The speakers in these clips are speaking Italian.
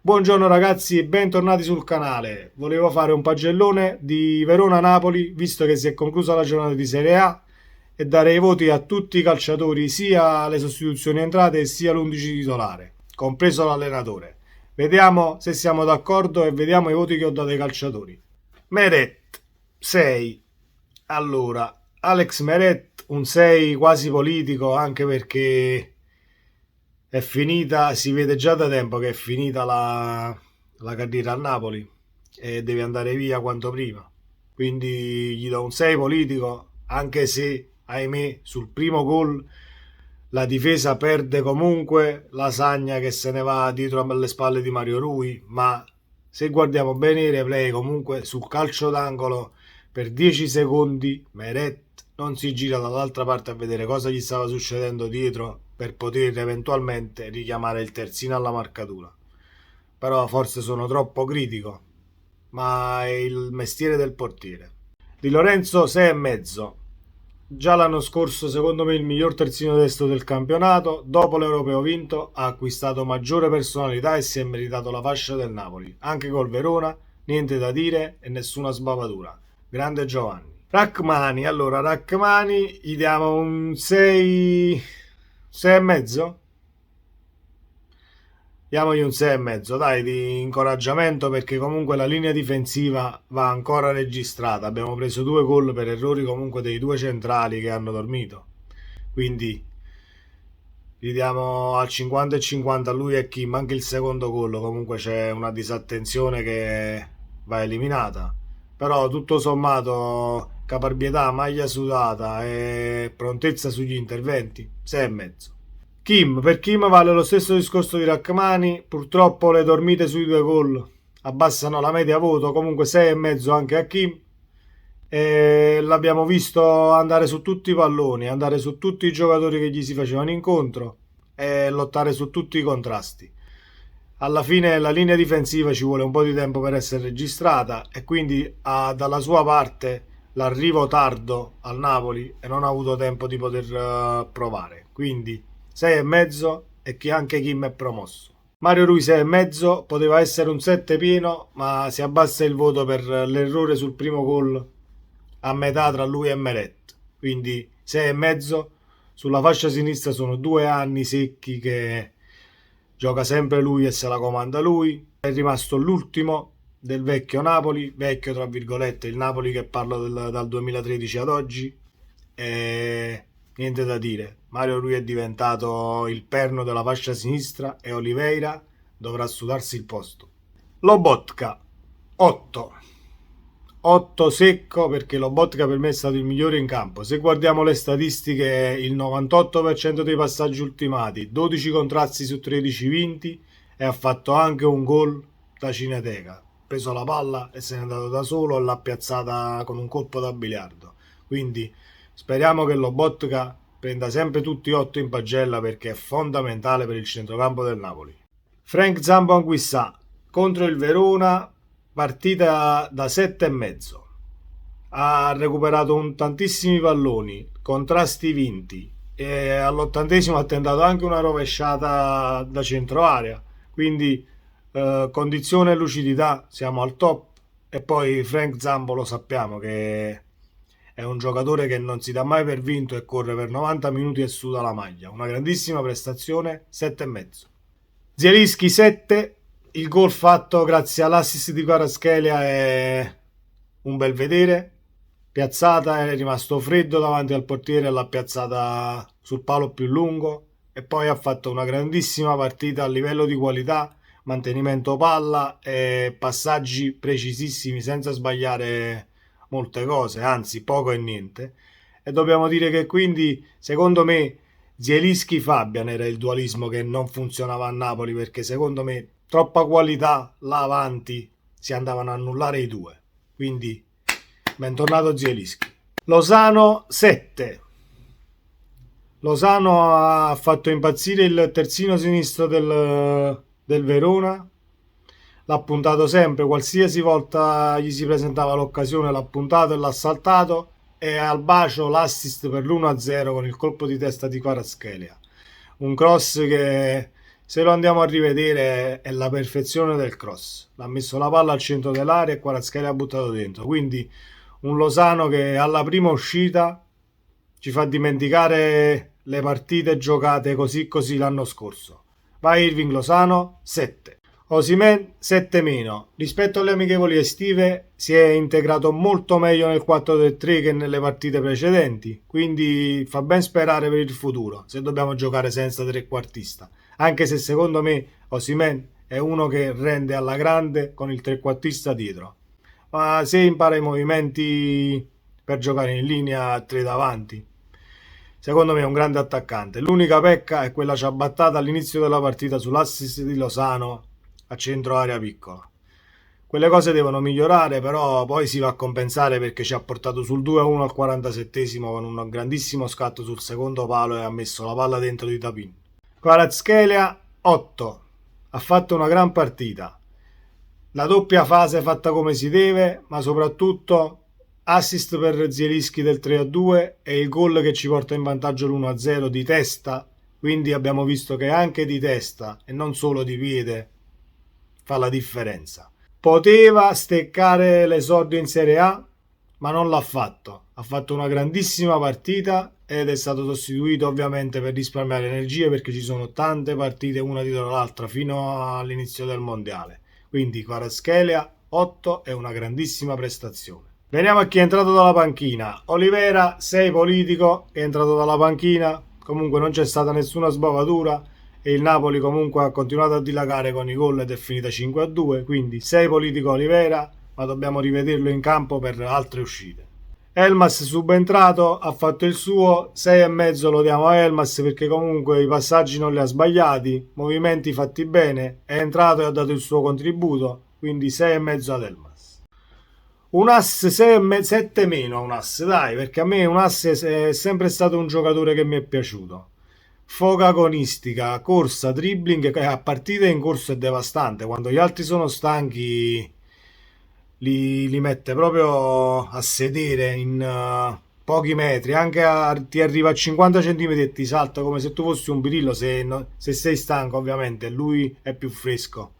Buongiorno ragazzi e bentornati sul canale. Volevo fare un pagellone di Verona-Napoli, visto che si è conclusa la giornata di Serie A, e dare i voti a tutti i calciatori, sia le sostituzioni entrate sia l'11 titolare, compreso l'allenatore. Vediamo se siamo d'accordo e vediamo i voti che ho dato ai calciatori. Meret, 6. Allora, Alex Meret, un 6 quasi politico, anche perché è finita, si vede già da tempo che è finita la carriera a Napoli e deve andare via quanto prima. Quindi gli do un 6 politico, anche se, ahimè, sul primo gol la difesa perde comunque, Lasagna che se ne va dietro alle spalle di Mario Rui, ma se guardiamo bene i replay, comunque sul calcio d'angolo per 10 secondi Meret non si gira dall'altra parte a vedere cosa gli stava succedendo dietro per poter eventualmente richiamare il terzino alla marcatura. Però forse sono troppo critico, ma è il mestiere del portiere. Di Lorenzo 6,5. Già l'anno scorso secondo me il miglior terzino destro del campionato, dopo l'Europeo vinto ha acquistato maggiore personalità e si è meritato la fascia del Napoli. Anche col Verona, niente da dire e nessuna sbavatura. Grande Giovanni. Rachmani, allora Rachmani gli diamo un 6, 6,5? Diamogli un 6,5, dai, di incoraggiamento, perché comunque la linea difensiva va ancora registrata. Abbiamo preso 2 gol per errori comunque dei due centrali che hanno dormito. Quindi gli diamo al 50 e 50 a lui e Kim. Anche il secondo gol comunque c'è una disattenzione che va eliminata. Però tutto sommato caparbietà, maglia sudata e prontezza sugli interventi, 6,5. Kim, per Kim vale lo stesso discorso di Rachmani, purtroppo le dormite sui 2 gol abbassano la media voto, comunque 6,5 anche a Kim. E l'abbiamo visto andare su tutti i palloni, andare su tutti i giocatori che gli si facevano incontro e lottare su tutti i contrasti. Alla fine la linea difensiva ci vuole un po' di tempo per essere registrata e quindi ha dalla sua parte l'arrivo tardo al Napoli e non ha avuto tempo di poter provare. Quindi 6,5 e che anche Kim è promosso. Mario Rui 6,5, poteva essere un 7 pieno, ma si abbassa il voto per l'errore sul primo gol a metà tra lui e Meret. Quindi 6,5. Sulla fascia sinistra sono 2 anni secchi che gioca sempre lui e se la comanda lui. È rimasto l'ultimo del vecchio Napoli, vecchio tra virgolette, il Napoli che parlo dal 2013 ad oggi. E niente da dire. Mario Rui è diventato il perno della fascia sinistra e Oliveira dovrà sudarsi il posto. Lobotka 8. 8 secco, perché Lobotka per me è stato il migliore in campo. Se guardiamo le statistiche, il 98% dei passaggi ultimati, 12 contrasti su 13 vinti e ha fatto anche un gol da cineteca. Ha preso la palla e se n'è andato da solo e l'ha piazzata con un colpo da biliardo. Quindi speriamo che Lobotka prenda sempre tutti 8 in pagella, perché è fondamentale per il centrocampo del Napoli. Frank Zambo Anguissà contro il Verona, partita da 7,5. Ha recuperato tantissimi palloni, contrasti vinti e all'80° ha tentato anche una rovesciata da centro area. Quindi condizione e lucidità siamo al top. E poi Frank Zambo lo sappiamo che è un giocatore che non si dà mai per vinto e corre per 90 minuti e suda la maglia. Una grandissima prestazione, 7,5. Zielinski 7. Il gol fatto grazie all'assist di Kvaratskhelia è un bel vedere. Piazzata, è rimasto freddo davanti al portiere e l'ha piazzata sul palo più lungo. E poi ha fatto una grandissima partita a livello di qualità, mantenimento palla e passaggi precisissimi senza sbagliare molte cose, anzi poco e niente. E dobbiamo dire che quindi secondo me Zielinski-Fabian era il dualismo che non funzionava a Napoli, perché secondo me troppa qualità là avanti, si andavano a annullare i due. Quindi bentornato Zielinski. Lozano 7. Lozano ha fatto impazzire il terzino sinistro del Verona. L'ha puntato sempre, qualsiasi volta gli si presentava l'occasione l'ha puntato e l'ha saltato, e al bacio l'assist per l'1-0 con il colpo di testa di Kvaratskhelia. Un cross che Se lo andiamo a rivedere è la perfezione del cross, l'ha messo la palla al centro dell'area e Kvaratskhelia ha buttato dentro, quindi un Lozano che alla prima uscita ci fa dimenticare le partite giocate così così l'anno scorso. Vai Irving Lozano, 7. Osimhen 7 meno. Rispetto alle amichevoli estive si è integrato molto meglio nel 4-3 che nelle partite precedenti, quindi fa ben sperare per il futuro se dobbiamo giocare senza trequartista, anche se secondo me Osimhen è uno che rende alla grande con il trequartista dietro, ma se impara i movimenti per giocare in linea 3 davanti, secondo me è un grande attaccante. L'unica pecca è quella ciabattata all'inizio della partita sull'assist di Lozano a centro area piccola. Quelle cose devono migliorare, però poi si va a compensare perché ci ha portato sul 2-1 al 47esimo con un grandissimo scatto sul secondo palo e ha messo la palla dentro di Tapin. Kvaratskhelia 8. Ha fatto una gran partita. La doppia fase fatta come si deve, ma soprattutto assist per Zielinski del 3-2 e il gol che ci porta in vantaggio l'1-0 di testa, quindi abbiamo visto che anche di testa e non solo di piede fa la differenza. Poteva steccare l'esordio in Serie A, ma non l'ha fatto. Ha fatto una grandissima partita ed è stato sostituito ovviamente per risparmiare energie perché ci sono tante partite una dietro l'altra fino all'inizio del mondiale. Quindi Kvaratskhelia 8 è una grandissima prestazione. Veniamo a chi è entrato dalla panchina. Olivera 6 politico, è entrato dalla panchina, comunque non c'è stata nessuna sbavatura e il Napoli comunque ha continuato a dilagare con i gol ed è finita 5-2, quindi 6 politico Olivera, ma dobbiamo rivederlo in campo per altre uscite. Elmas subentrato, ha fatto il suo, 6,5 lo diamo a Elmas perché comunque i passaggi non li ha sbagliati, movimenti fatti bene, è entrato e ha dato il suo contributo, quindi 6,5 ad Elmas. Un ass 7 meno, un ass, dai, perché a me un ass è sempre stato un giocatore che mi è piaciuto. Foga agonistica, corsa, dribbling, a partite in corso è devastante, quando gli altri sono stanchi li mette proprio a sedere in pochi metri, anche ti arriva a 50 cm e ti salta come se tu fossi un birillo, se sei stanco ovviamente, lui è più fresco,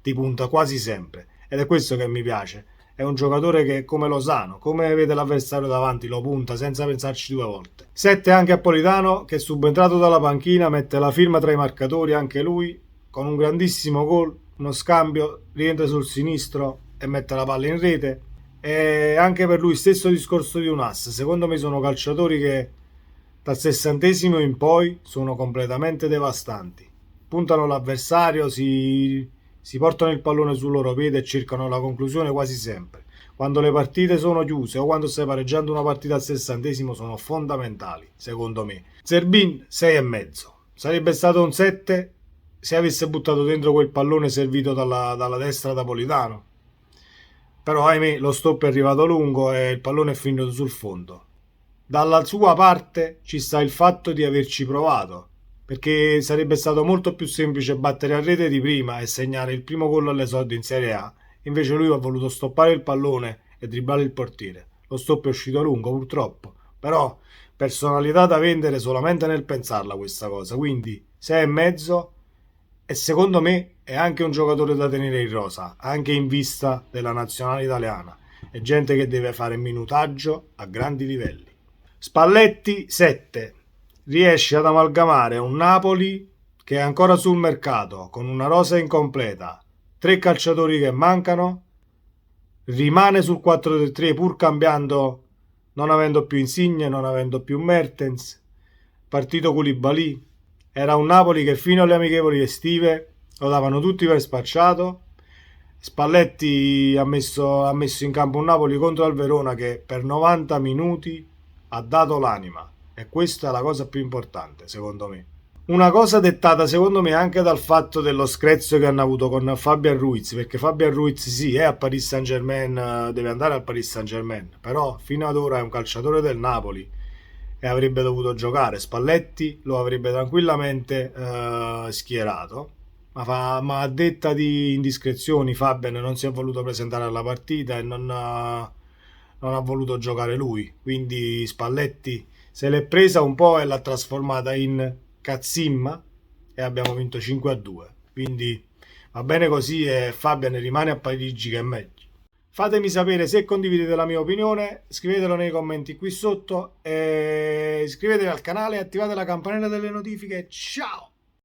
ti punta quasi sempre ed è questo che mi piace. È un giocatore che come Lozano, come vede l'avversario davanti, lo punta senza pensarci due volte. 7 anche a Politano che subentrato dalla panchina mette la firma tra i marcatori anche lui con un grandissimo gol, uno scambio, rientra sul sinistro e mette la palla in rete. E anche per lui stesso discorso di un ass. Secondo me sono calciatori che dal 60esimo in poi sono completamente devastanti. Puntano l'avversario, si portano il pallone sul loro piede e cercano la conclusione quasi sempre. Quando le partite sono chiuse o quando stai pareggiando una partita al 60esimo sono fondamentali, secondo me. Zerbin 6,5. Sarebbe stato un 7 se avesse buttato dentro quel pallone servito dalla destra da Politano. Però ahimè lo stop è arrivato lungo e il pallone è finito sul fondo. Dalla sua parte ci sta il fatto di averci provato, perché sarebbe stato molto più semplice battere a rete di prima e segnare il primo gol all'esordio in Serie A. Invece lui ha voluto stoppare il pallone e dribblare il portiere. Lo stop è uscito lungo purtroppo, però personalità da vendere solamente nel pensarla questa cosa, quindi 6,5 e secondo me è anche un giocatore da tenere in rosa, anche in vista della nazionale italiana. È gente che deve fare minutaggio a grandi livelli. Spalletti 7. Riesce ad amalgamare un Napoli che è ancora sul mercato, con una rosa incompleta, 3 calciatori che mancano, rimane sul 4-3 pur cambiando, non avendo più Insigne, non avendo più Mertens, partito Koulibaly. Era un Napoli che fino alle amichevoli estive lo davano tutti per spacciato. Spalletti ha messo in campo un Napoli contro il Verona che per 90 minuti ha dato l'anima e questa è la cosa più importante secondo me. Una cosa dettata secondo me anche dal fatto dello screzio che hanno avuto con Fabian Ruiz, perché Fabian Ruiz sì è a Paris Saint-Germain, deve andare al Paris Saint-Germain, però fino ad ora è un calciatore del Napoli e avrebbe dovuto giocare. Spalletti lo avrebbe tranquillamente schierato, ma a detta di indiscrezioni Fabian non si è voluto presentare alla partita e non ha voluto giocare lui, quindi Spalletti se l'è presa un po' e l'ha trasformata in cazzimma e abbiamo vinto 5-2. Quindi va bene così e Fabian rimane a Parigi che è meglio. Fatemi sapere se condividete la mia opinione, scrivetelo nei commenti qui sotto e iscrivetevi al canale e attivate la campanella delle notifiche. Ciao!